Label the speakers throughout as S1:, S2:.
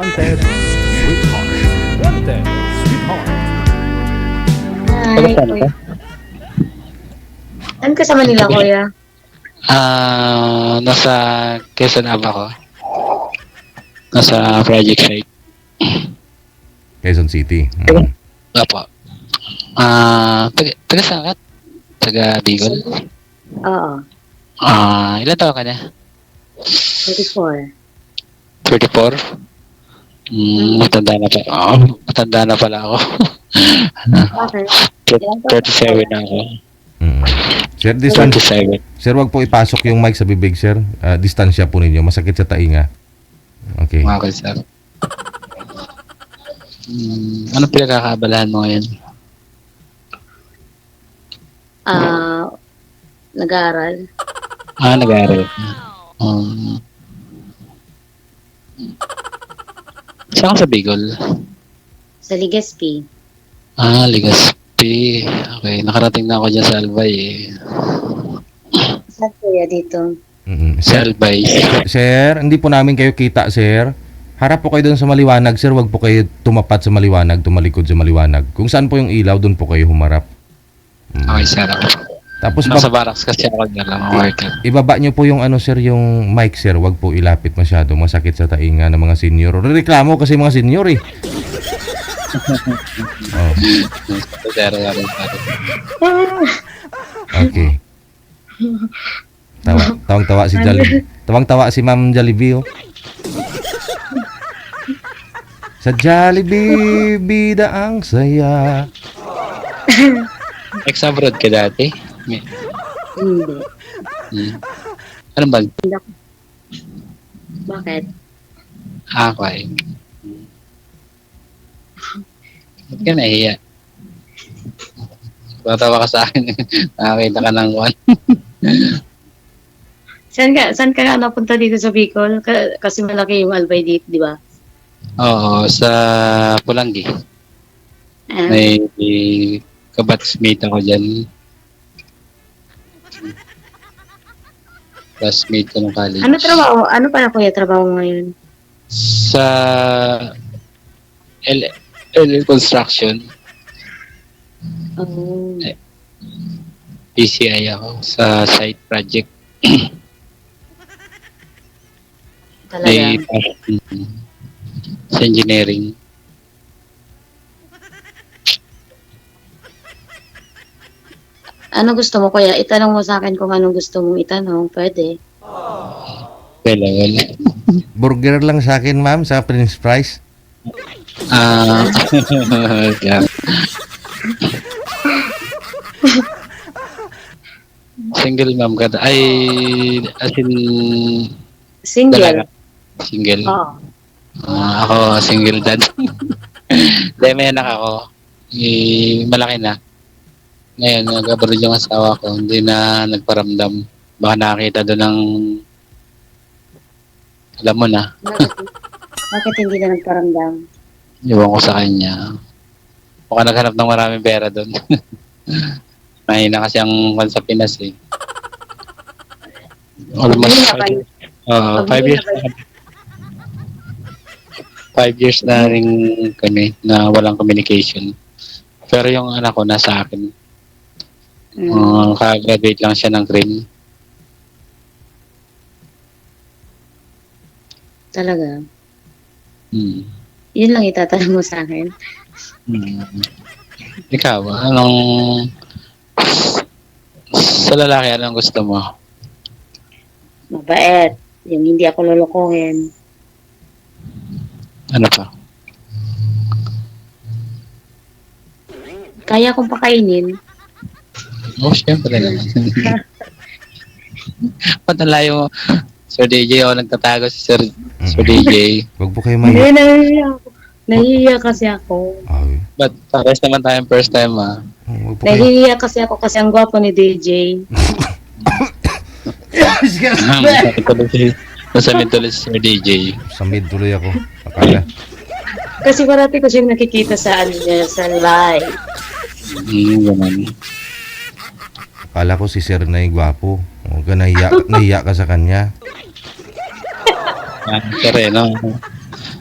S1: Wanted, sweetheart. Wanted, sweetheart.
S2: Hi,
S3: Saan
S2: kuya.
S3: ka?
S2: Saan ka sa Manila, kuya?
S3: Nasa Quezon Aba ko. Nasa project site.
S4: Quezon City.
S3: Opo. Taga saan ka? Taga Bicol?
S2: Oo,
S3: Ilan taon ka na?
S2: 34.
S3: 34? Matanda na pa. Matanda na pala ako.
S2: Bakit? Ilan taon ka
S3: 37
S2: na?
S3: na ako.
S4: Sir, distance.
S3: 37.
S4: Sir, wag po ipasok yung mic sa bibig, sir. Distansya po ninyo. Masakit sa tainga. Okay.
S3: Okay, sir. Ano pinagkakaabalahan mo ngayon?
S2: Nag-aaral.
S3: Nag-aaral ka. Saan ka sa Bicol?
S2: Sa Legazpi.
S3: Legazpi. Okay, nakarating na ako dyan sa Albay eh.
S2: Saan kuya dito?
S3: Sa
S4: Sir,
S3: Albay.
S4: sir, hindi po namin kayo kita, sir. Harap po kayo doon sa maliwanag, sir. Wag po kayo tumapat sa maliwanag, tumalikod sa maliwanag. Kung saan po yung ilaw, doon po kayo humarap.
S3: Okay, sir.
S4: Tapos
S3: Nasa barracks kasi ako na lang worker.
S4: ibaba nyo po yung ano, sir, yung mic, sir. Wag po ilapit masyado. Masakit sa tainga ng mga senior. Reklamo kasi mga senior eh. Oh,
S3: Sir.
S4: okay. Tawang-tawa si Jollibee. Tawang-tawa si Ma'am Jollibee, oh. Sa Jollibee, bida ang saya.
S3: Ex-abroad ka dati?
S2: Hindi.
S3: Anong bag?
S2: Bakit?
S3: Okay. Ba't ka nahiya? Tatawa ka sa akin. Nakakita ka ng one.
S2: Saan ka nga napunta dito sa Bicol? Kasi malaki yung Albay dito, di ba?
S3: Oo, sa Pulangi.
S2: Ah,
S3: May kabatsmate ako dyan. Classmate ko ng college.
S2: ano trabaho? Ano pala kuya trabaho mo ngayon?
S3: Sa LL Construction.
S2: Oh,
S3: PCI ako sa site project.
S2: talaga.
S3: Sa engineering.
S2: Ano gusto mo kuya? Itanong mo sa akin kung anong gusto mong itanong. Pwede.
S3: Well.
S4: Burger lang sa akin, ma'am, sa Prince Price.
S3: Yeah. Single ma'am ka. Ay, as in,
S2: Single?
S3: dalaga. Single.
S2: Oo.
S3: Ako, single dad. Dahil may anak ako. Malaki na. Ngayon, nag-abroad yung asawa ko. Hindi na nagparamdam. Baka nakakita doon ng alam mo na.
S2: Bakit hindi na nagparamdam?
S3: Iwan ko sa kanya. Baka naghanap ng maraming pera doon. Mahina kasi ang kwan sa Pinas eh. Almost
S2: Pagbili na kayo.
S3: 5 years na. 5 years na rin kami na walang communication. Pero yung anak ko nasa akin. Kaka-graduate lang siya ng CRIM.
S2: Talaga.
S3: Hmm.
S2: Yun lang itatanong mo sa akin.
S3: Ikaw, anong sa lalaki, anong gusto mo?
S2: Mabait. Yung hindi ako lolokohin.
S3: Ano pa?
S2: Kaya kong pakainin.
S3: Siyempre naman. Ba't ang layo mo? Sir DJ, ako nagtatago si Sir DJ.
S4: Wag po kayo
S2: Hindi,
S4: mahiya.
S2: nahihiya ako. Nahihiya kasi ako.
S4: Ay,
S3: Ba't pares naman tayong first time
S4: wag po kayo.
S2: Nahihiya kasi ako kasi ang gwapo ni DJ.
S3: Masamit tuloy si Sir DJ.
S4: Sa mid tuloy ako. Akala.
S2: Kasi parati ko siyang nakikita sa ano niya, sa live.
S3: Ganun.
S4: Akala ko si Sir na yung gwapo. Huwag ka nahiya ka sa kanya.
S3: Sir, no?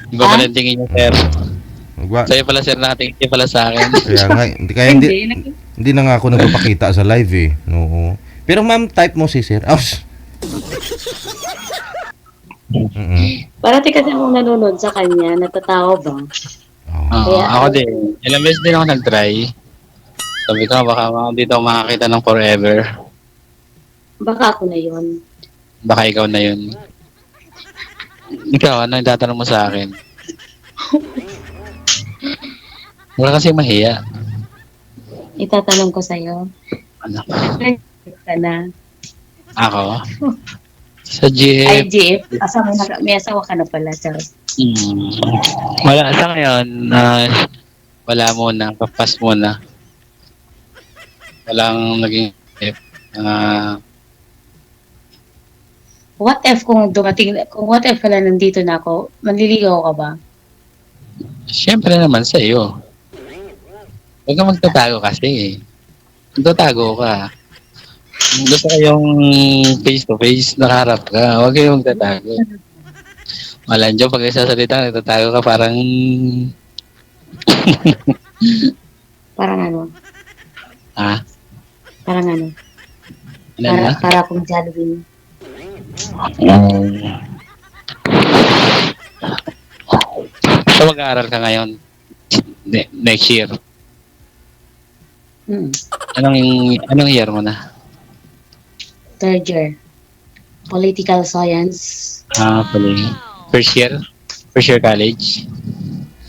S3: Iba pala yung tingin niyo, sir.
S4: Magwa-
S3: Sa'yo pala, sir, nakatingin niyo pala sa akin.
S4: Kaya nga, hindi na nga ako nagpapakita sa live eh. Oo. Pero ma'am, type mo si sir. Ouch!
S2: Parati kasi akong nanonood sa kanya, natatawa ba?
S4: Oh.
S3: Oo,
S2: Kaya-
S3: ako din. Ilang beses din ako nag-try. Sabi ko, baka dito ako makakita ng forever.
S2: Baka ako na yun.
S3: Baka ikaw na yun. Ikaw, ano yung tatanong mo sa akin? Wala kasi mahiya.
S2: Itatanong ko sa'yo.
S3: Ano?
S2: Ka na.
S3: Ako? Sa GF?
S2: IGF. May asawa ka na pala, Charles.
S3: Wala. Sa ngayon, wala muna. Papas muna. Walang naging GF.
S2: What if kung ka na nandito na ako, manliligaw ka ba?
S3: Siyempre naman sa iyo. Huwag kang magtatago kasi. Magtatago ka. Gusto ko yung face to face, nakaharap ka. Huwag kayong magtatago. Malanjo, pag nagsasalita, nagtatago ka parang...
S2: Parang ano?
S3: Ha?
S2: Parang ano?
S3: Ano na?
S2: Para akong Jollibee.
S3: So mag-aaral ka ngayon? Next year?
S2: Hmm.
S3: Anong year mo na?
S2: Third year. Political Science.
S3: Pala. First year? First year college?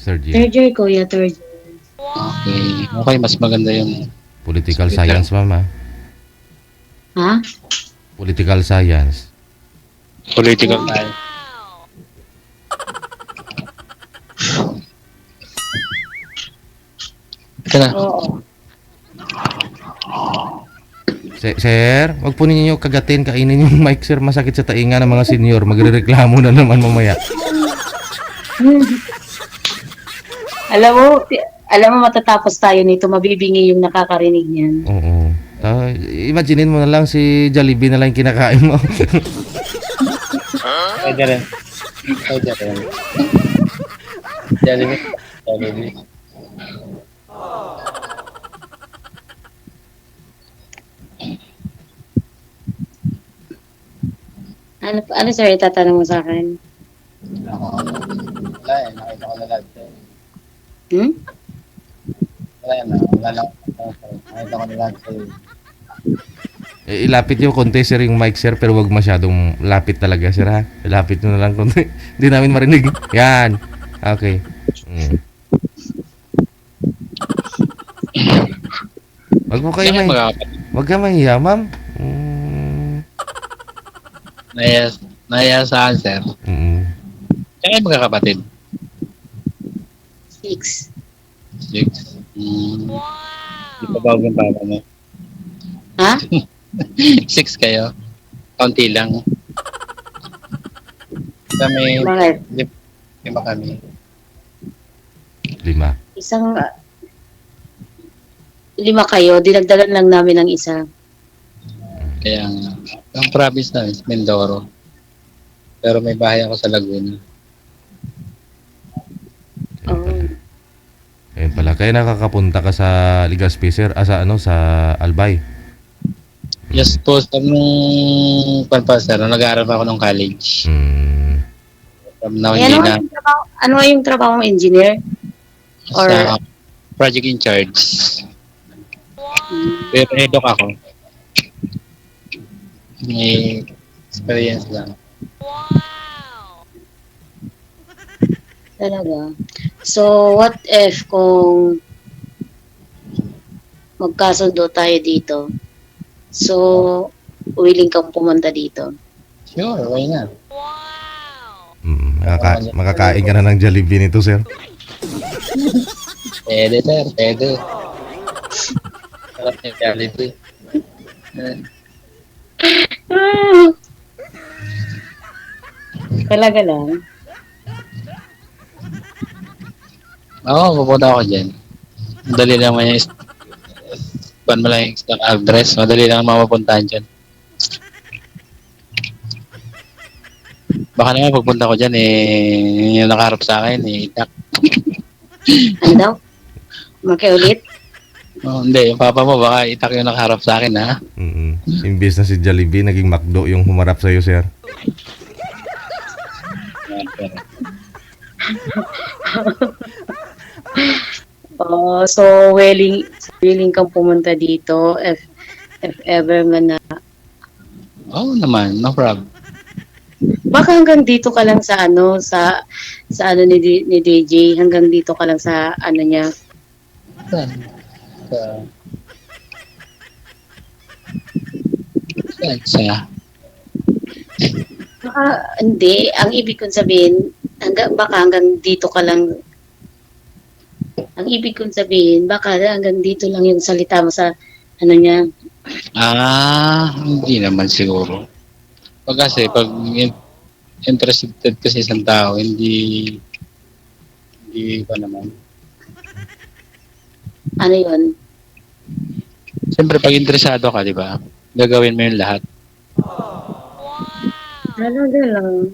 S4: Third year.
S2: Third year, kuya. Third year.
S3: Okay. Okay, mas maganda yung...
S4: Political science, mama.
S2: Ha?
S4: Political science.
S3: Political science. Ito na.
S2: Oo.
S4: Sir, wag po ninyo kagatin, kainin yung mic, sir. Masakit sa tainga ng mga senior. Magrereklamo na naman mamaya.
S2: Alam mo matatapos tayo nito, mabibingi yung nakakarinig niyan.
S4: Oo. Imaginein mo na lang si Jollibee na lang yung kinakain mo.
S3: Pwede rin. Pwede rin. Jollibee. Jollibee.
S2: Ano sir, itatanong mo sa akin?
S3: Wala eh. Nakita ko na lahat eh.
S2: Hmm?
S3: Wala yan. Wala lang. Nakita ko na lahat eh.
S4: Ilapit yung konti, sir, yung mic, sir, pero wag masyadong lapit talaga, sir, ha? Ilapit nyo na lang konti. Hindi namin marinig. Yan. Okay. Wag mo kayo wag ka mahiya, ma'am.
S3: Naya sa answer. Kaya kayo magkakapatid?
S2: 6.
S3: 6. Di pa ba yung papa mo?
S2: Ha?
S3: 6 kayo? Kaunti lang. Kami,
S2: Bakit?
S3: lima kami.
S4: 5.
S2: Isang 5 kayo, dinagdagan lang namin ng isa.
S3: Kaya ang province na is Mindoro. Pero may bahay ako sa Laguna.
S4: Ayun pala. Kaya nakakapunta ka sa Legazpi, sir, sa Albay.
S3: Yes po, nung panpasar, nag-aaral pa ako ng college. From now,
S2: Eh, ano yung trabaho mo, engineer? Or
S3: sa project in charge. Pero edok ako. May experience lang.
S2: talaga? So, what if kung magkasundo tayo dito? So, willing kang pumunta dito?
S3: Sure, why not?
S4: Makakain ka na ng Jollibee nito, sir.
S3: Pwede, sir. Pwede. Sarap yung Jollibee.
S2: Talaga lang?
S3: Oo, pupunta ako dyan. Madali naman yung mo lang yung stock address. Madali lang mapapuntahan dyan. Baka naman pagpunta ko dyan, yung nakaharap sa akin, itak.
S2: Ano daw? Makiulit?
S3: Oh, hindi, yung papa mo, baka itak yung nakaharap sa akin, ha?
S4: Imbes na si Jollibee, naging McDo yung humarap sa'yo, sir.
S2: Oh, so willing kang pumunta dito if ever man na.
S3: Oo naman, no problem.
S2: Baka hanggang dito ka lang sa ano ni DJ, hanggang dito ka lang sa ano niya.
S3: Saan? Sa
S2: Baka hindi, ang ibig kong sabihin baka hanggang dito ka lang. Ang ibig kong sabihin, baka hanggang dito lang yung salita mo sa ano niya.
S3: hindi naman siguro. Pag interested kasi isang tao, hindi pa naman.
S2: Ano yun?
S3: Siyempre, pag interesado ka, di ba? Gagawin mo yung lahat.
S2: Talaga lang.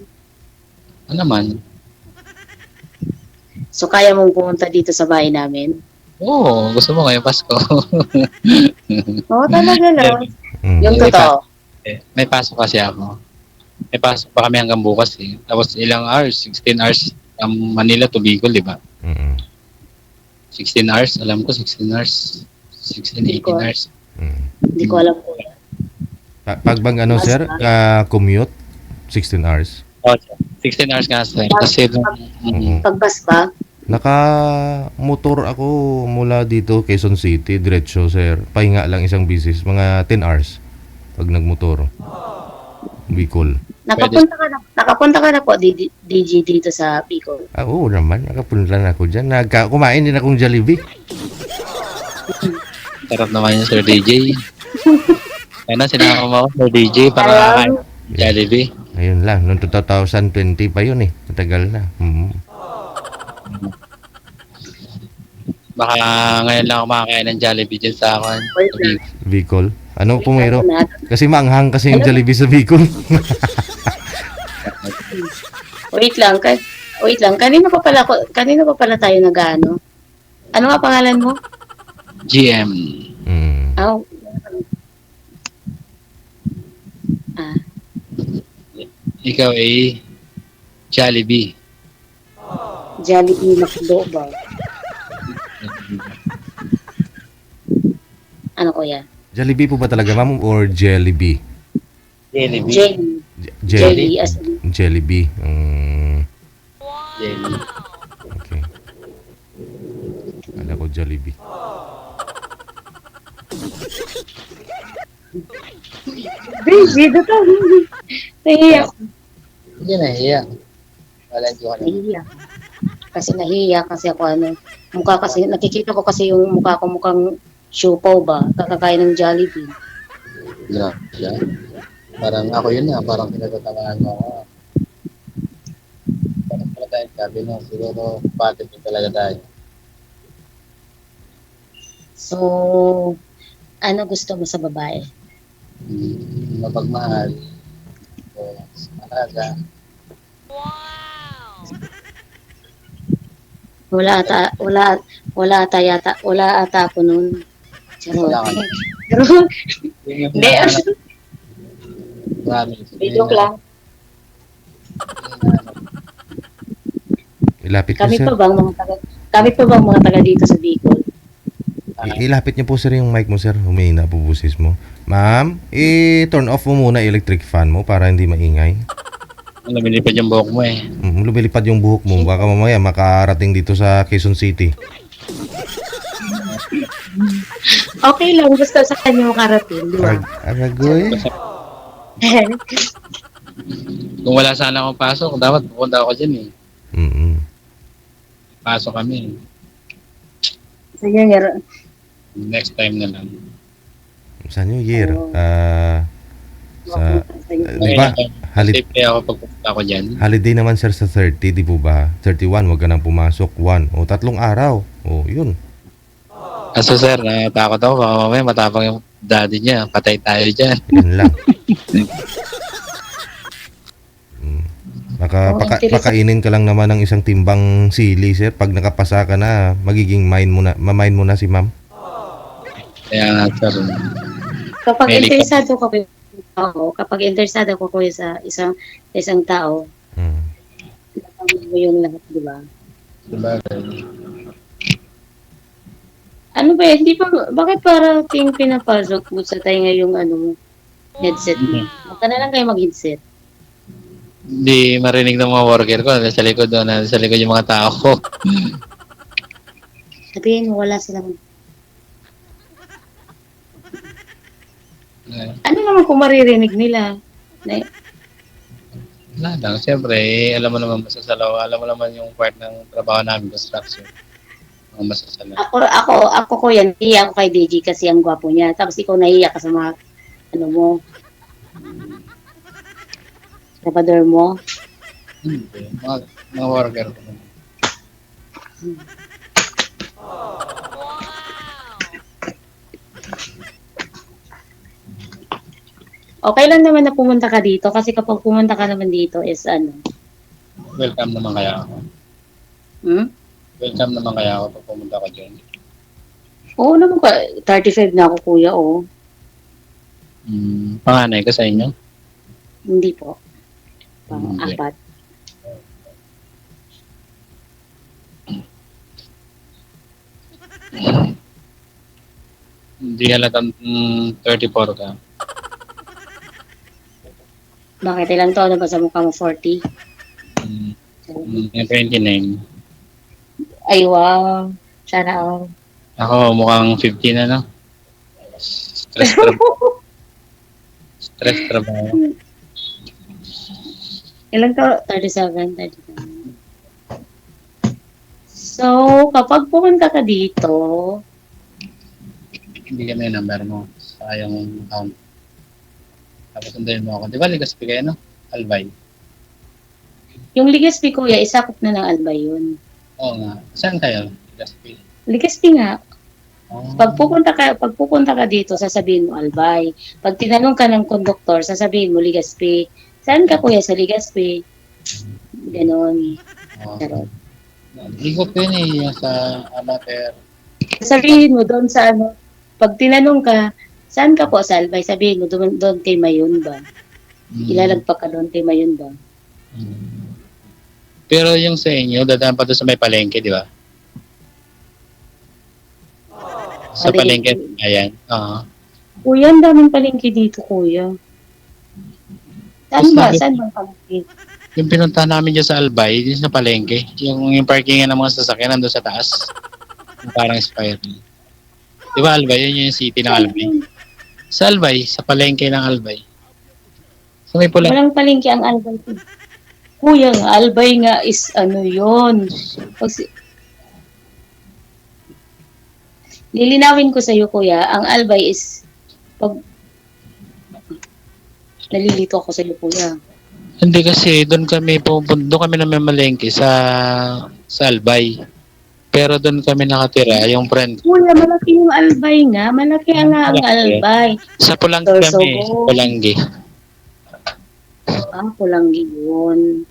S3: Ano naman?
S2: So kaya mong pumunta dito sa bahay namin?
S3: Oo, gusto mo ngayong Pasko.
S2: Oo, talaga lang.
S4: Mm.
S2: Yung totoo.
S3: May pasok kasi ako. May pasok pa kami hanggang bukas eh. Tapos ilang hours? 16 hours. Manila to Bicol, di ba? 16 hours? Alam ko 16 hours. 16, 18 hours.
S2: Hindi ko alam po yan.
S4: Pag bang ano, sir, commute, 16 hours.
S3: Oh, 16 hours nga sir. Kasi
S2: Pagbas ba?
S4: Naka-motor ako mula dito, Quezon City, diretso, sir. Pahinga lang isang bisis, mga 10 hours pag nagmotor. Bicol.
S2: Nakapunta ka na po DJ dito sa Bicol.
S4: Oo naman, nakapunta na ako dyan. Kumain din akong Jollibee.
S3: sarap naman yung Sir DJ. Kaya na sinama mo ako Sir DJ para kakain Jollibee.
S4: Ayun lang, noong 2020 pa yun eh. Matagal na.
S3: Baka ngayon lang ako makakain ng Jollibee dyan sa akin.
S4: Bicol. Ano po mayroon? Kasi maanghang kasi yung Jollibee sa Bicol.
S2: Wait lang. Kanina pa pala tayo nag-ano? Ano nga pangalan mo?
S3: GM.
S2: Ah.
S3: Ikaw ay Jollibee.
S2: Jollibee McDo ba? Ano ko yan?
S4: Jollibee po ba talaga, ma'am? Or Jollibee?
S3: Jollibee.
S2: Jelly as
S4: Jollibee.
S3: Jelly.
S4: Okay. Kala ko Jollibee.
S2: Baby, dito. Nahiya.
S3: Hindi nahiya. Wala dito ka na.
S2: Nahiya. Kasi nahiya kasi ako mukha kasi, nakikita ko kasi yung mukha ko mukhang siopaw ba? Kakakain ng Jollibee.
S3: Grabe siya. Parang ako yun na, parang pinagtatamaan mo ako. Parang pala tayo sabi no, siguro patit din talaga tayo.
S2: So, ano gusto mo sa babae?
S3: Mapagmahal. So, malaga.
S2: Wala ata ako nun. Charot.
S3: Kailangan.
S2: Hindi.
S3: Promise.
S2: Joke lang.
S4: Ilapit niyo,
S2: Kami
S4: sir.
S2: pa bang mga taga dito sa Bicol?
S4: Ilapit niyo po, sir, yung mic mo, sir. Humihina po busis mo. Ma'am, i-turn off mo muna electric fan mo para hindi maingay.
S3: Lumilipad yung buhok mo eh.
S4: Lumilipad yung buhok mo. Baka mamaya makarating dito sa Quezon City.
S2: Okay lang, gusto sa kanya makarating, di ba?
S4: Aragoy.
S3: Kung wala sana akong pasok, dapat pupunta ako dyan eh. Pasok kami.
S2: Sige, nga.
S3: Next time na lang.
S4: Sa New Year. Di ba?
S3: Safe ako pagpunta ko dyan.
S4: Holiday naman, sir, sa 30, di po ba? 31, huwag ka nang pumasok. 1. O, 3 araw. O, yun.
S3: Kaso sir, natakot ako. Baka mamaya matapang yung daddy niya. Patay tayo dyan.
S4: Yan lang. Pakainin ka lang naman ng isang timbang sili, sir. Pag nakapasa ka na, magiging mamain mo na si ma'am.
S3: Kaya nga, sir.
S2: Kapag
S3: May likod.
S2: interesado ka kuya, kapag interesado ko kuya sa isang tao,
S4: Hmm.
S2: nakamit mo yung lahat, di ba?
S3: Sabagay.
S2: Ano ba, hindi pa, bakit parating pinapasok mo sa tayo yung headset mo? Baka na lang kayo mag-headset.
S3: Hindi marinig ng mga worker ko. Nasa likod doon. Nasa likod yung mga tao ko.
S2: Sabihin mo, wala silang, ano naman kung maririnig nila?
S3: Wala lang. Siyempre, alam mo naman masasalaw. Alam mo naman yung part ng trabaho namin, construction. Mga masasalaw.
S2: Ako kuya, nahiya ako kay DJ kasi ang gwapo niya. Tapos ikaw nahiya ka sa mga, mo, trabador mo.
S3: Hindi. Mga worker ko.
S2: Okay lang naman na pumunta ka dito kasi kapag pumunta ka naman dito is
S3: Welcome naman kaya ako. Welcome naman kaya ako pag pumunta ka dyan.
S2: Oo naman ka, 35 na ako kuya, oo.
S3: Panganay ka sa inyo?
S2: Hindi po.
S3: Hindi.
S2: Apat.
S3: Hindi halatang 34 ka.
S2: Bakit ilang taon na ba sa mukha mo? 40?
S3: Yung 29.
S2: Ay, wow. Sana all.
S3: Ako mukhang 15 na, no? Stress trabaho. Stress trabaho.
S2: Ilang taon? 37, 37. So, kapag pumunta ka dito,
S3: Hindi ka na yung number mo. Sayang account. Tapos sunduin mo ako. Di ba Ligaspi kayo, no? Albay.
S2: yung Ligaspi kuya, isakop na ng Albay yun.
S3: Oo nga. Saan kayo? Ligaspi.
S2: Ligaspi nga.
S3: Oh.
S2: Pag pupunta ka dito, sasabihin mo Albay. Pag tinanong ka ng konduktor, sasabihin mo Ligaspi. Saan ka kuya sa Ligaspi? Ganon.
S3: Oh.
S2: Charot.
S3: Ikot ko yun eh. Yung sa Amater.
S2: Sabihin mo doon sa pag tinanong ka, saan ka po sa Albay? Sabihin mo doon kay Mayon ba? Ilalagpak ka doon kay Mayon ba?
S3: Pero yung sa inyo, dadaan pa doon sa may palengke, di ba? Sa palengke, ayan.
S2: Kuya, ang daming palengke dito, kuya. Saan ba? Saan bang palengke?
S3: Yung pinuntahan namin dyan sa Albay, dyan sa palengke, yung parkingan ng mga sasakyan nandun sa taas. Yung parang spiral. Di ba Albay? Yun yung city ng Albay. Sa Albay, sa palengke ng Albay. So may pula.
S2: Walang palengke ang Albay. Kuya, ang Albay nga is yun. Lilinawin ko sa iyo, kuya, ang Albay is nalilito ako sa iyo, kuya.
S3: Hindi kasi doon kami namamalengke sa Albay. Pero doon kami nakatira, yung friend.
S2: Kuya, malaki yung Albay nga. Malaki ang Albay.
S3: Sa Pulangi kami, sa Pulangi.
S2: Pulangi yun.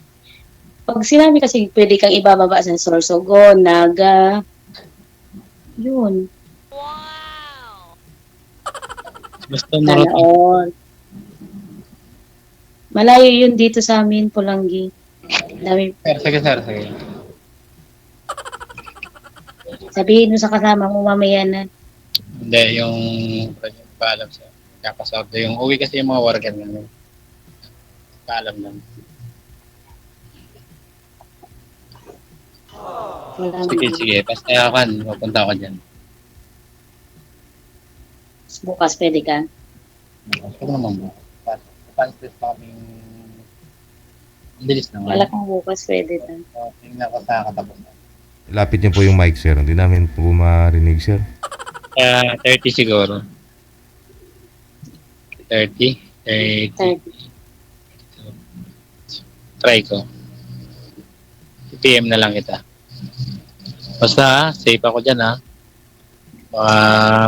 S2: Pag sinabi kasi pwede kang ibababa sa Sorsogon, Naga, yun.
S3: Basta marot.
S2: Tanaon. Malayo yun dito sa amin, Pulangi. Dami.
S3: Sige.
S2: Sabihin mo sa kasama mo mamaya na.
S3: Hindi, yung paalam sa kakasawag. Yung uwi kasi yung mga worker namin. Paalam lang. Sige. Basta yakan, mapunta ako dyan.
S2: Bukas pwede ka.
S3: Huwag naman mo. Panslit pa kaming bilis naman.
S2: Wala kang bukas pwede ka.
S3: Tingnan ko sa katapusan.
S4: Lapit niyo po yung mic, sir. Hindi namin po marinig, sir.
S3: 30 siguro. 30. Try ko. PM na lang kita. Basta safe ako dyan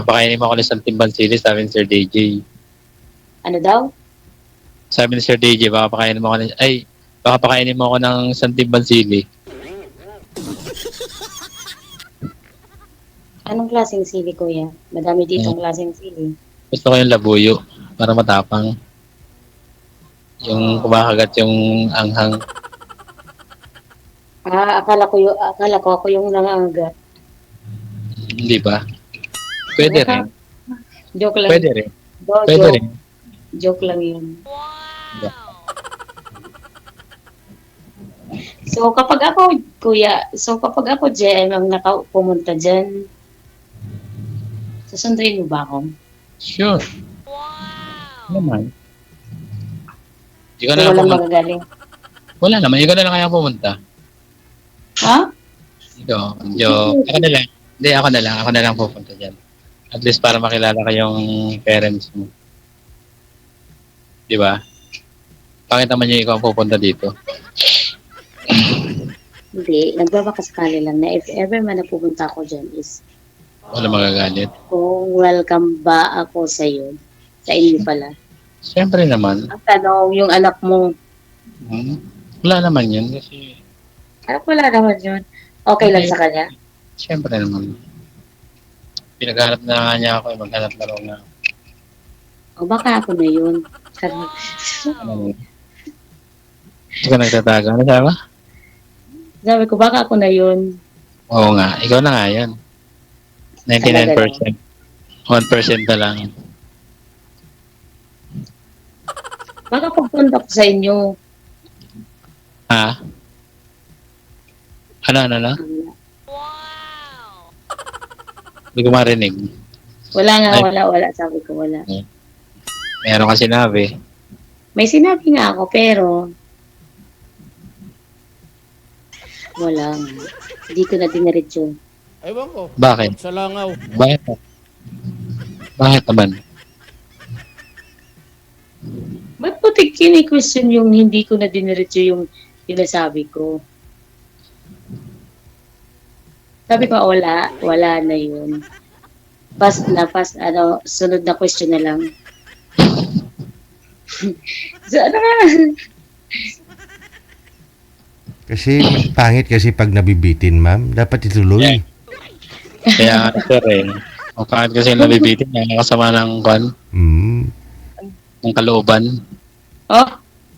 S3: pakainin mo ako ng isang timbang sili, sabi ni Sir DJ.
S2: Ano daw?
S3: Sabi ni Sir DJ, baka pakainin mo ako Baka pakainin mo ako ng santimbang sili.
S2: Anong klaseng sili, kuya? Madami ditong klaseng sili.
S3: Gusto ko yung labuyo para matapang. Yung kumakagat yung anghang.
S2: Akala ko ako yung nangangagat.
S3: Hindi ba? Pwede rin.
S2: Joke lang.
S3: Pwede rin. Pwede
S2: Joke.
S3: rin.
S2: Joke lang yun. So kapag ako, kuya, JM, ang pumunta dyan, susunduin mo ba ako?
S3: Sure. Naman. Hindi ka
S2: So,
S3: na lang
S2: walang
S3: pumunta.
S2: magagaling.
S3: Wala naman. Ikaw na lang kaya pumunta.
S2: Ha?
S3: Ikaw. Ako na lang. Hindi, ako na lang. Ako na lang pupunta dyan. At least para makilala ka yung parents mo. Di ba? Pangit naman yung ikaw ang pupunta dito.
S2: Hindi, nagbabakasakali lang na if ever man napupunta ako dyan is
S3: Wala magagalit.
S2: kung welcome ba ako sa iyo, sa inyo pala.
S3: Siyempre naman.
S2: Ang tanong, yung anak mo,
S3: Wala naman yun. Kasi,
S2: wala naman yun. Okay lang sa kanya?
S3: siyempre naman. Pinaghanap na nga niya ako. Maghanap na raw na.
S2: O baka ako na yun.
S3: Ano yun? Hindi ka nagtatago. Ano sabi?
S2: Sabi ko, baka ako na yun.
S3: Oo nga. Ikaw na nga yan. 99%. 1% na lang.
S2: Baka pagpunta ko sa inyo,
S3: Ha? Ano? Hindi ko marinig.
S2: wala nga,
S3: Ay.
S2: wala. Sabi ko, wala.
S3: Meron ka sinabi.
S2: May sinabi nga ako, pero wala nga. Hindi ko na diniretso.
S1: Ewan ko.
S3: Bakit?
S1: Sa langaw.
S3: Bakit? Bakit naman?
S2: Ba't po kini-question yung hindi ko na diniretso yung sinasabi ko? Sabi ko, wala na yun. Sunod na question na lang. So, ano nga?
S4: Kasi pangit kasi pag nabibitin, ma'am. Dapat ituloy.
S3: Kaya sir Ang pangit kasi nabibitin niya. Kasama ng kwan. Ng kalooban.
S2: Oh,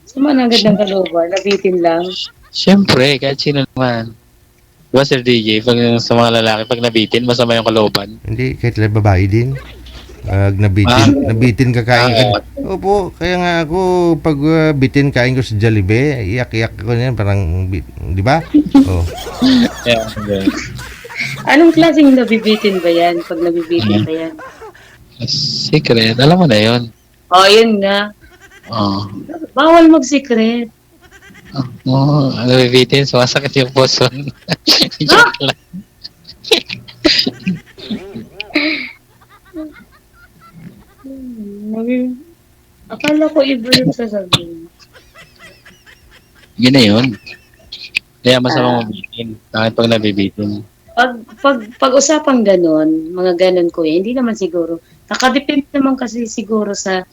S2: sama na agad ng kalooban. Nabitin lang.
S3: Siyempre, kahit sino naman. Diba Sir DJ, pag sa mga lalaki, pag nabitin, masama yung kalooban.
S4: Hindi, kahit babae din. Pag nabitin ka kain ka. Opo, kaya nga ako, pag bitin kain ko sa Jollibee, iyak-iyak ko niyan, parang, di ba? Oh.
S3: Yeah,
S2: Anong klaseng nabibitin ba yan? Pag nabibitin ba yan?
S3: secret, alam mo na yun.
S2: Oh, yun nga.
S3: Oh.
S2: Bawal mag-secret.
S3: Nabibitin, sumasakit yung puso. Joke lang.
S2: Akala ko iba yung sasabihin.
S3: Yun na yun. Kaya masama mabitin. Bakit pag nabibitin?
S2: Pag usapang ganun, mga ganun ko hindi naman siguro. Nakadepende naman kasi siguro sa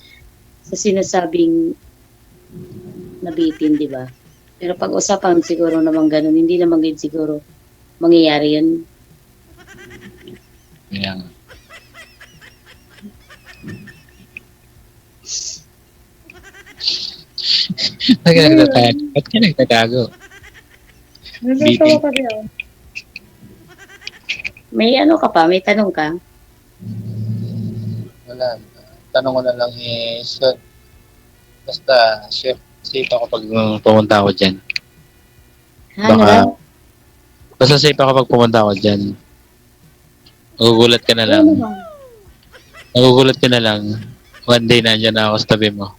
S2: sinasabing nabitin, di ba? Pero pag usapang siguro naman ganun, hindi naman ganun siguro mangyayari yun.
S3: Kaya nga. Ba't ka nagtatago? Beating.
S2: May ano ka pa? May tanong ka?
S3: Wala. Tanong ko na lang basta safe ako pag pumunta ako dyan.
S2: Ano lang?
S3: Basta safe ako pag pumunta ako dyan. Magugulat ka na lang. Magugulat ka na lang. One day nandiyan na ako sa tabi mo.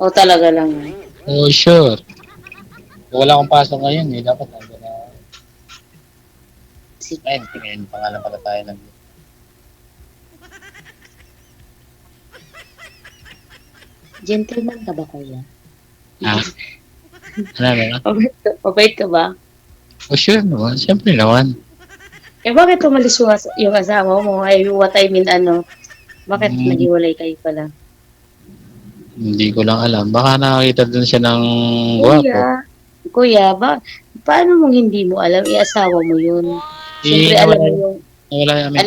S2: O talaga lang.
S3: Oh, sure. Wala akong pasok ngayon dapat nandiyan na ako. Ngayon, pangalan pala tayo ng
S2: Gentleman ka ba, kuya?
S3: Ano?
S2: Mabait ka ba?
S3: Oh, sure naman. Siyempre naman.
S2: Bakit umalis yung asawa mo? What I mean, bakit naghiwalay kayo pala?
S3: Hindi ko lang alam. Baka nakakita din siya ng gwapo.
S2: Kuya, paano mong hindi mo alam? Asawa mo yun. Siyempre, alam mo yung,
S3: Wala namin.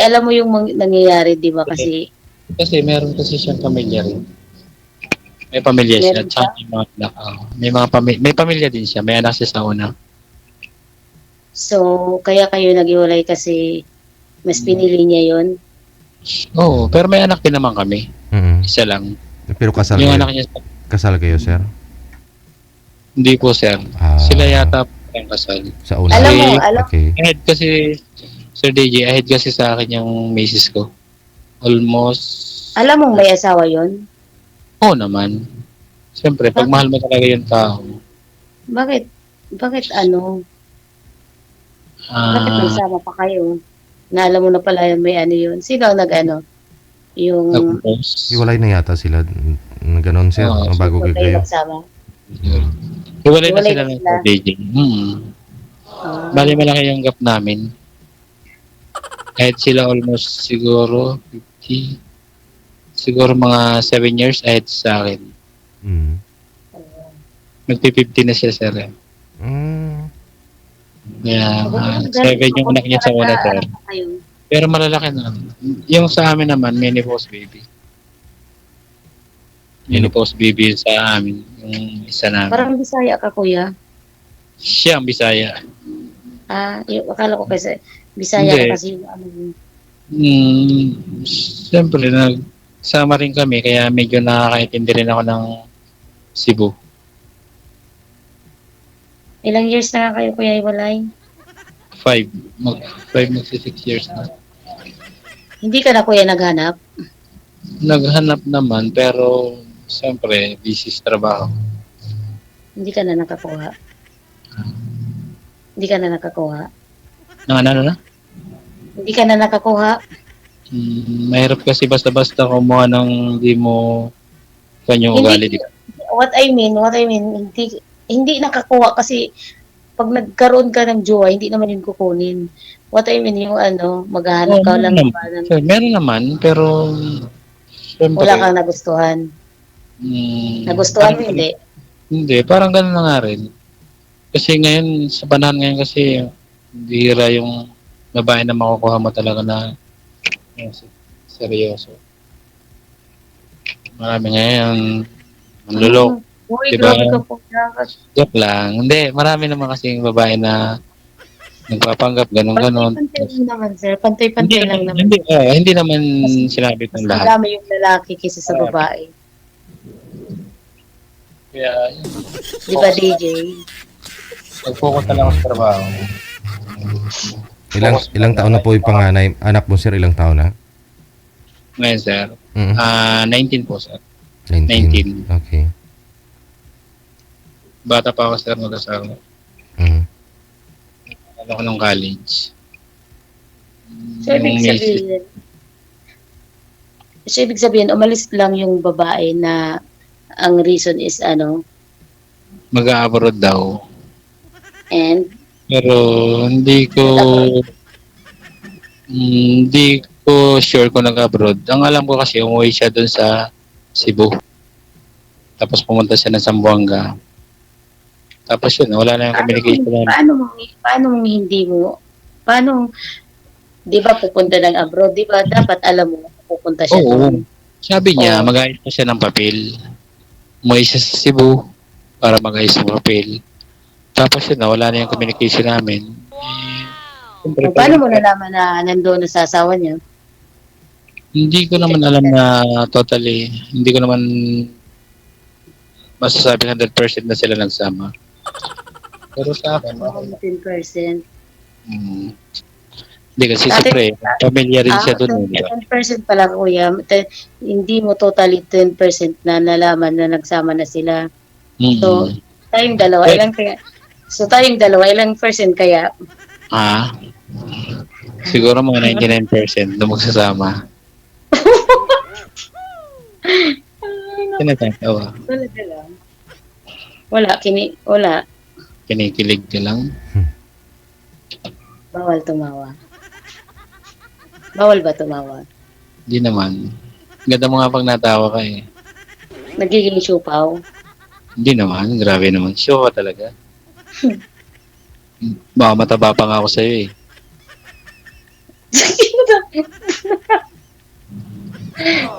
S2: alam mo yung nangyayari, di ba? Kasi,
S3: Kasi meron kasi siyang pamilya rin. May pamilya siya.
S2: Meron
S3: Tsaka may mga anak. May pamilya din siya. May anak siya sa una.
S2: so, kaya kayo nag-iwalay kasi mas pinili niya yon.
S3: Oo, pero may anak din naman kami.
S4: Mm.
S3: Isa lang.
S4: Pero kasal
S3: Yung
S4: kayo.
S3: anak niya,
S4: Kasal kayo, sir?
S3: hindi po sir.
S4: Ah,
S3: Sila yata po ang kasal.
S4: Sa una.
S2: Alam mo,
S4: Okay.
S3: Ahead kasi, Sir DJ, ahead kasi sa akin yung misis ko. Almost,
S2: alam mo may asawa yon.
S3: oo naman. Siyempre, pag mahal mo talaga yung tao,
S2: Bakit? Bakit bakit
S3: ah,
S2: nagsama pa kayo? Na alam mo na pala may ano yun. Sino ang yung
S3: nag-propose.
S4: Hiwalay na yata sila. Ganon, sir.
S3: Oo,
S4: Bago
S2: kayo
S4: kayo.
S2: nagsama?
S3: Hiwalay na
S2: Hiwalay
S3: sila
S2: na
S3: ng
S2: sila?
S3: Sir DJ. Bali malaki yung gap namin. Kahit sila almost siguro 50, siguro mga 7 years ahead sa akin.
S4: Mm.
S3: Magpi-50 na siya sir.
S4: Mm.
S3: Kaya 7 yung anak niya sa una sir. Pero malalaki na. Yung sa amin naman, menopause baby. Menopause baby yung sa amin. Yung isa namin.
S2: Parang Bisaya ka, kuya.
S3: Siya ang Bisaya.
S2: Akala ko kasi Bisaya
S3: Hindi.
S2: ka kasi
S3: Siyempre, nagsama rin kami. Kaya medyo nakakaintindi rin ako ng Cebu.
S2: ilang years na nga kayo, kuya, hiwalay?
S3: 5. Magsi 6 years na.
S2: Hindi ka na, kuya, naghanap?
S3: Naghanap naman, pero siyempre, busy sa trabaho.
S2: Hindi ka na nakakuha? Hindi ka na nakakuha?
S3: Ano na?
S2: Hindi ka na nakakuha?
S3: Mahirap kasi basta-basta kumuha ng hindi mo kanyang ugali. Di ba?
S2: What I mean, hindi nakakuha kasi pag nagkaroon ka ng jowa, hindi naman yun kukunin. What I mean, yung maghahanap ka lang
S3: naman.
S2: ba ng
S3: So, meron naman, pero siyempre,
S2: wala kang nagustuhan. Nagustuhan mo,
S3: parang-
S2: hindi?
S3: Hindi, parang ganun na nga rin. Kasi ngayon, sa panahon ngayon kasi, bihira yung babae na makukuha mo talaga na seryoso. Marami ngayon, manlulok.
S2: Uy,
S3: Diba?
S2: grabe ka po.
S3: Joke lang. Hindi, marami naman kasing babae na nagpapanggap, ganun-ganon.
S2: Pantay-pantay lang naman, sir. Pantay-pantay lang naman.
S3: Hindi naman sinabi
S2: Mas
S3: ng lahat.
S2: madami yung lalaki kaysa sa babae.
S3: Kaya,
S2: Di ba, DJ?
S3: mag-focus na lang ako sa trabaho.
S4: Ilang taon na po yung panganay? Anak mo, sir, ilang taon na?
S3: Ngayon, sir.
S4: Mm.
S3: 19 po, sir.
S4: 19. Okay.
S3: Bata pa ako, sir, mag-asawa.
S4: Mm.
S3: Ano ko nung college.
S2: So, ibig sabihin, umalis lang yung babae na ang reason is
S3: Mag-a-abroad daw.
S2: and
S3: Pero hindi ko sure kung nag-abroad. Ang alam ko kasi umuwi siya doon sa Cebu. Tapos pumunta siya ng Zamboanga. Tapos yun, wala na yung communication.
S2: paano, di ba pupunta ng abroad, di ba dapat alam mo pupunta siya
S3: Oo.
S2: doon.
S3: Sabi niya,
S2: Oo.
S3: mag-ayos pa siya ng papel. Umuwi siya sa Cebu para mag-ayos ng papel. Tapos yun, wala na yung communication namin. Siyempre,
S2: Paano mo nalaman na nandoon na sa asawa niya?
S3: Hindi ko naman alam na totally, hindi ko naman masasabi 100% na sila nagsama. Pero sa akin, okay.
S2: 10%.
S3: Hindi kasi siyempre, pamilya rin siya doon.
S2: 10% pala, kuya. Hindi mo totally 10% na nalaman na nagsama na sila. So, tayong dalawa, ilang percent kaya?
S3: Siguro mga 99% na magsasama. Tinatatawa.
S2: Wala.
S3: Kinikilig ka lang.
S2: Bawal tumawa. Bawal ba tumawa?
S3: Hindi naman. Ganda mo nga pag natawa ka eh.
S2: Nagiging siupaw.
S3: Hindi naman, grabe naman. Show ka talaga. Baka mataba pa nga ako sa'yo eh.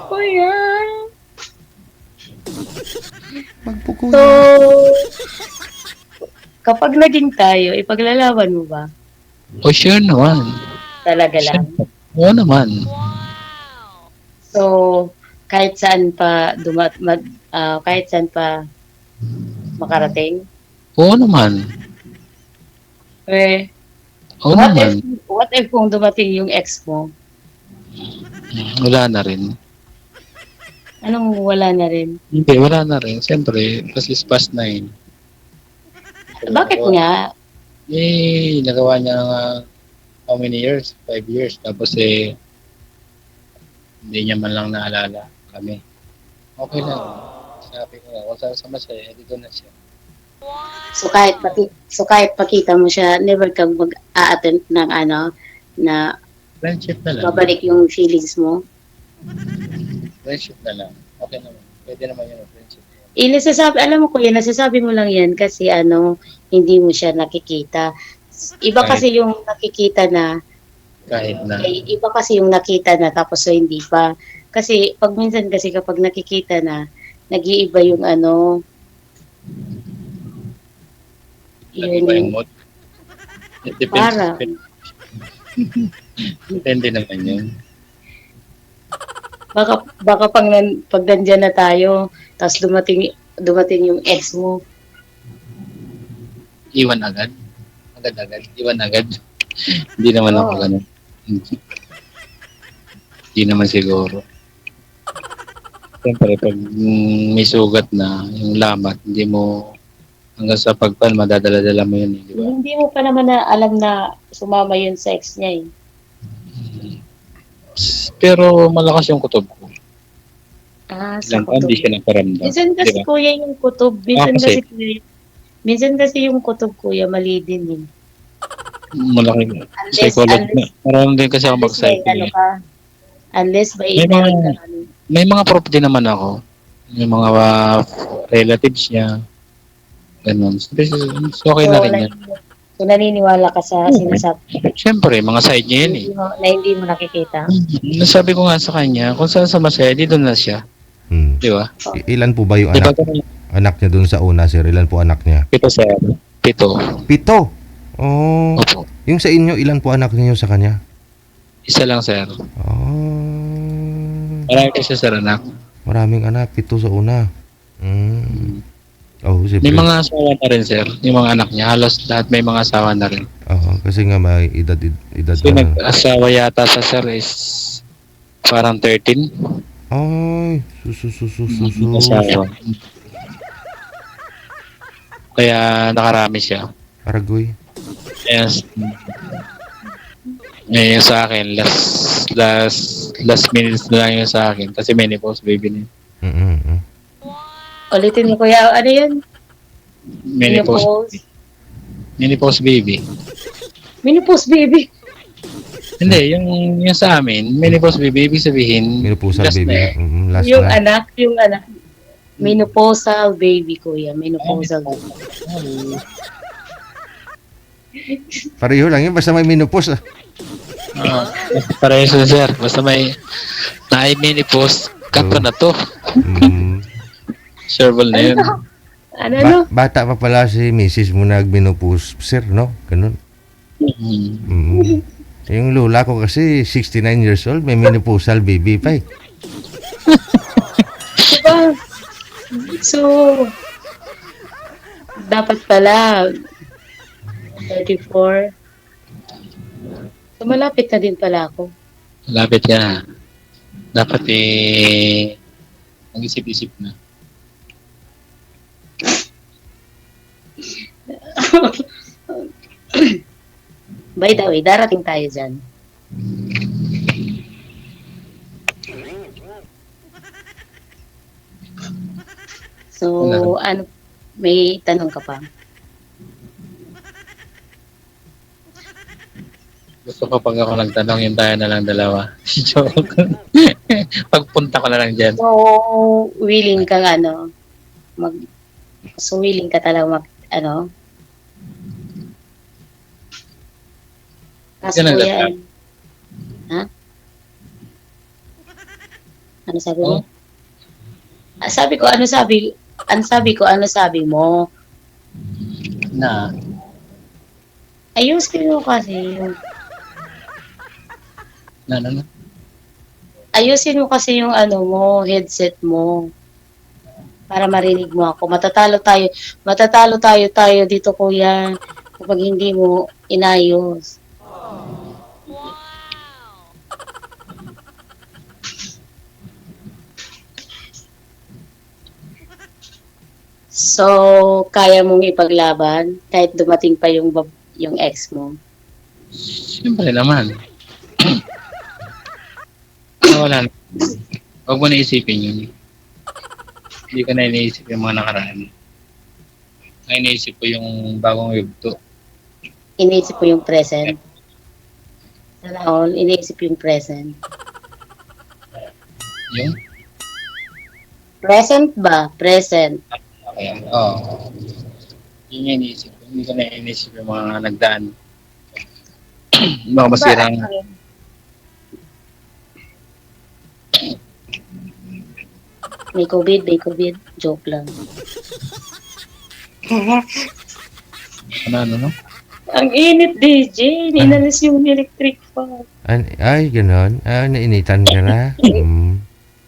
S2: Oh, yan.
S4: Magpuko
S2: So, kapag naging tayo, ipaglalaban mo ba?
S3: Oh, sure naman.
S2: Talaga lang.
S3: Oo naman.
S2: So, kahit saan pa kahit saan pa makarating.
S3: Oo naman.
S2: Eh,
S3: Oo naman.
S2: what if kung dumating yung ex mo?
S3: Wala na rin.
S2: Anong wala na rin?
S3: Hindi, wala na rin. Siyempre, kasi it's past 9.
S2: Bakit nga?
S3: Eh, nagawa niya nga how many years? 5 years. Tapos eh, hindi niya man lang naalala kami. Okay lang. Sabi ko nga, kung saan sa masaya, dito na siya.
S2: So kahit pakita mo siya, never kang mag-a-attend ng na
S3: Friendship na lang.
S2: babalik yung feelings mo.
S3: Friendship na lang. Okay naman. Pwede naman yun, friendship.
S2: Alam mo kuya, nasasabi mo lang yan kasi hindi mo siya nakikita. Iba kasi yung nakikita na,
S3: Kahit na.
S2: iba kasi yung nakita na tapos so hindi pa. Kasi pag minsan kasi kapag nakikita na, nag-iiba yung
S3: Nag-iba yung mood. It depends.
S2: Para.
S3: Depende naman yun.
S2: Baka pag nandyan na tayo, tapos dumating yung ex mo.
S3: Iwan agad. Agad-agad. Iwan agad. Hindi naman ako
S2: Oo.
S3: ganun. Hindi naman siguro. Siyempre, pag may sugat na, yung lamat, hindi mo, hanggang sa pagpan, madadala-dala mo yun, di ba?
S2: Hindi mo pa naman na alam na sumama yun sa ex niya eh.
S3: Pero malakas yung kutob ko.
S2: Sa
S3: Ilang taon,
S2: kutob.
S3: di siya nagparamdam.
S2: Minsan kasi
S3: Diba?
S2: kuya yung kutob.
S3: kasi-
S2: Minsan kasi yung kutob kuya mali din eh.
S3: Malaki.
S2: Unless,
S3: Psychology na. Marami din kasi ako
S2: unless may
S3: mag-psychology.
S2: unless may
S3: May mga-
S2: inherent ka
S3: May mga proof din naman ako. Yung mga relatives niya. Ganun. So, okay na rin yan.
S2: So naniniwala ka sa sinasabi
S3: Siyempre, mga side niya yun eh.
S2: na hindi mo nakikita.
S3: Nasabi ko nga sa kanya, kung saan sa masaya, dito na siya.
S4: Hmm.
S3: Di ba?
S4: Ilan po ba yung
S3: Di ba
S4: anak niya doon sa una, sir? Ilan po anak niya?
S3: Pito sir. Pito.
S4: 7. Oh.
S3: Opo.
S4: Yung sa inyo, ilan po anak niyo sa kanya?
S3: Isa lang sir.
S4: Oh.
S3: Marami kasi sir anak.
S4: Maraming anak, 7 sa una. Oh,
S3: May
S4: siyempre.
S3: mga asawa na rin sir. Yung mga anak niya. Halos lahat may mga asawa na rin.
S4: Oo, kasi nga may edad
S3: So
S4: na.
S3: nag-asawa yata sa sir is parang 13.
S4: Ay,
S3: Asawa. Kaya nakarami siya.
S4: Aragoy.
S3: Yes. Ngayon sa akin, last minutes na lang yun sa akin. Kasi menopause baby na yun.
S2: Ulitin mo kuya, ano yun?
S3: Menopause baby.
S2: Menopause baby.
S3: Hindi, yung sa amin, menopause baby, ibig sabihin,
S4: Minupusal
S3: last
S4: baby.
S3: na eh.
S4: Last
S2: yung
S4: na.
S2: anak. Menopausal baby kuya, menopausal baby.
S4: Pareho lang yun, basta may minupus.
S3: Parehas na sir, basta may menopause, kato na to. Serval na yun.
S2: Ano?
S4: Bata pa pala si Mrs. mo nagminupus, sir, no? Ganun. Yung lula ko kasi 69 years old, may menopausal baby pa eh.
S2: Diba? So, dapat pala 34. So, malapit na din pala ako.
S3: Lapit ka na. Dapat mag-isip-isip na.
S2: By the way, darating tayo dyan. So, may tanong ka pa?
S3: Gusto ko pag ako nagtanong, yung tayo na lang dalawa. Joke. Pagpunta ko na lang dyan.
S2: So, willing kang ano, so willing ka talaga ano? Kaso
S3: Yan ang
S2: kuya,
S3: dapat.
S2: ha? Ano sabi mo?
S3: Oh?
S2: Sabi ko, ano sabi mo?
S3: Na,
S2: Ayusin mo kasi yung,
S3: na.
S2: ayusin mo kasi yung ano mo, headset mo. Para marinig mo ako. Matatalo tayo dito kuya. Kapag hindi mo inayos. So, kaya mong ipaglaban kahit dumating pa yung ex mo.
S3: Siyempre naman. Wala na. Huwag mo na isipin yun. Hindi ko na iniisip yung mga nakaraan. Ang iniisip ko yung bagong yugto.
S2: Iniisip mo yung present. Sana all, iniisip yung present.
S3: Yung?
S2: Present ba? Present.
S3: Okay. Oo. Yun yung iniisip ko. Hindi ko na iniisip yung mga nagdaan. Mga masirang.
S2: May COVID. Joke lang.
S3: Ano, no?
S2: Ang init, DJ. Ninalis yung electric fan.
S4: Ay, ganon. Nainitan ka na.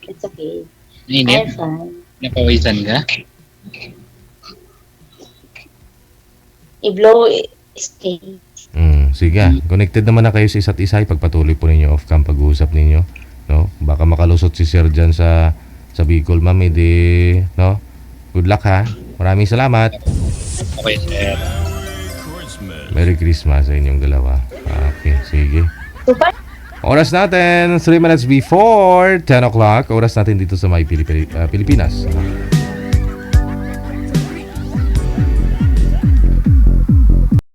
S2: It's okay.
S3: Init?
S2: I'm fine.
S3: Napawisan ka?
S2: I-blow, escape.
S4: Sige. Connected naman na kayo sa isa't isa. Ipagpatuloy po ninyo off-cam pag-uusap ninyo. No? Baka makalusot si Sir dyan sa Bicol, ma'am. No? Good luck, ha? Maraming salamat.
S3: Okay, sir.
S4: Merry Christmas sa inyong dalawa. Okay, sige.
S2: Super.
S4: Oras natin, 3 minutes before 10 o'clock. Oras natin dito sa Pilipinas.